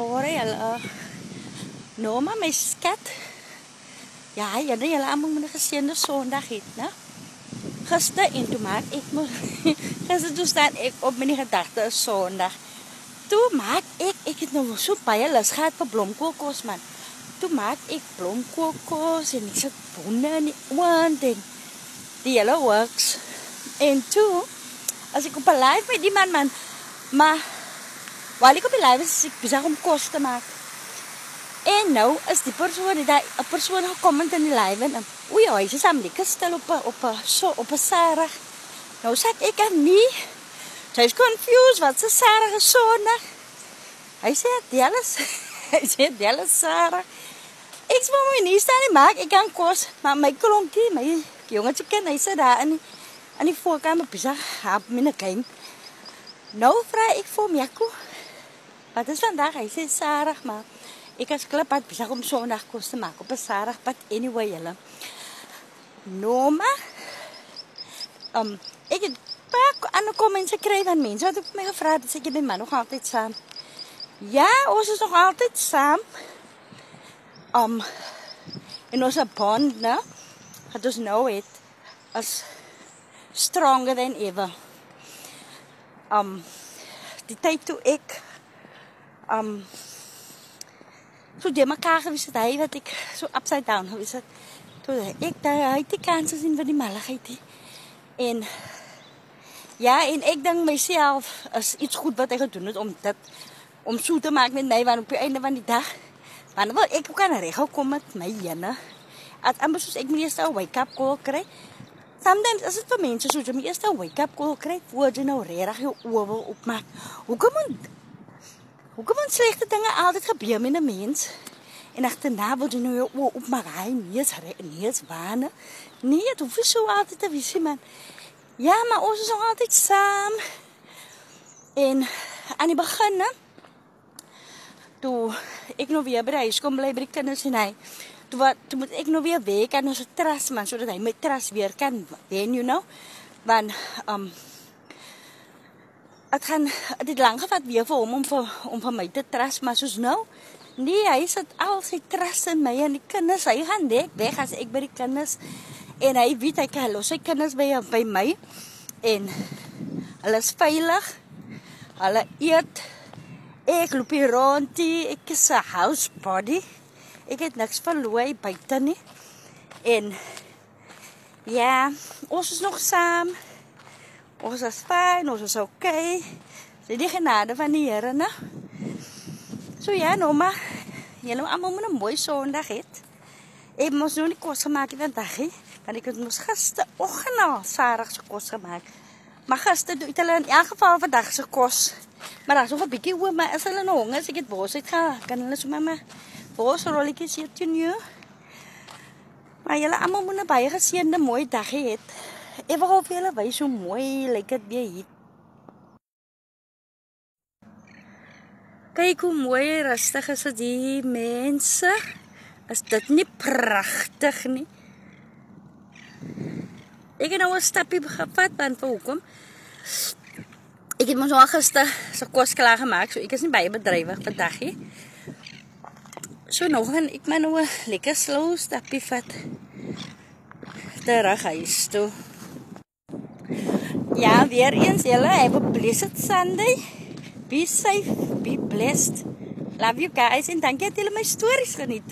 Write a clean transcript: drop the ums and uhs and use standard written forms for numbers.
Môre julle Norma, my skat. Ja, julle almal moet 'n geseënde Sondag hê, né? Gister en toe maak ek gister toe staan ek op my gedagte is Sondag. Toe maak ek het nou so baie lus gehad vir blomkoolkos man. Toe maak ek blomkoolkos en ek sit bonne in die oond en die hele works. En toe as ek op 'n live met die man, maar waar ik op die live is, ik bezig om kos te maken. En nou is die persoon, die 'n persoon gekom in die live en oei, hy is aan lekker stil op 'n Sarah. Nou sê ek aan nie. Sy is confused, wat se Sarah is Sondag. Hy sê Dallas Sarah. Ek sê my nie staan nie, maak ek kan kos, maar my klonkie, my jongetje ken, hy sê daar in die voorkamer bezig, op my game. Nou vra ek vir Jaco. Wat is vandaag? Hy sê Sarah, maar ek as klippad bezig om Sondag kos te maak op 'n Sarahpad anyway julle. Norma, ek het baie ander comments gekry van mense wat op my gevra het, ek my man nog altyd saam. Ja, ons is nog altyd saam. En ons bond, né? Dat ons nou het as stronger than ever. Die tyd toe ek so die mekaar gewees het, hy wat ek so upside down gewees het, toe ek daar uit die kans sien van die malligheid die. En ja, en ek dink myself is iets goed wat hy gedoen het om so te maak met my, want op die einde van die dag, want wil ek ook aan regel kom met my jene, as amper soos ek my eerste wake-up call kry. Sometimes is het vir mense soos jy my eerste wake-up call kry, voor jy nou regtig jou oor wil opmaak. Hoekom moet slegte dinge altyd gebeur met 'n mens? En agterna wil jy nou jou oor opmaak, hy nie is wane. Nee, het hoef so altyd te wees, man. Ja, maar ons is nog altyd saam. En aan die begin, né? Toe ek nog weer by die huis kom bly by die kinders en hy, toe moet ek nog weer werk aan ons trust man, sodat hy my trust weer kan wen, you know. Want het het lang gevat weer vir hom om vir my te trust, maar soos nou, nee, hy sit al sy trust in my en die kinders, hy gaan weg as ek by die kinders, en hy weet, hy kan los sy kinders by my, en hulle is veilig, hulle eet, ek loop hier rond, ek is 'n housebody, ek het niks verlooi buite nie, en ja, ons is nog saam, ons is fijn, ons is okay, sy die genade van die Here, né? So ja, Norma, julle almal moet 'n mooi Sondag hê. Ek moes nou nie kos gemaak vandag nie, want ek het mos gisteroggend al Sarah se kos gemaak. Maar gister doe hulle in elk geval vandag se kos. Maar daar is nog 'n bietjie oor, maar as hulle nou honger is, ek het bos uitgaan, kan hulle so mama bosrolletjies eet toe. Maar julle almal moet 'n baie geseënde mooi dag hê. Ek hoop julle wys so mooi lyk dit weer hier. Kyk hoe mooi rustig is dit die mense. Is dit nie pragtig nie? Ek het nou 'n stapie gevat, want vir hoekom? Ek het mos al gister se kos klaar gemaak, so ek is nie baie bedrywig vandag nie. So nou gaan ek maar nou 'n lekker slow stapie vat terug huis toe. Ja, weer eens julle, have a blessed Sunday. Be safe, be blessed. Love you guys en dankie dat julle my stories geniet.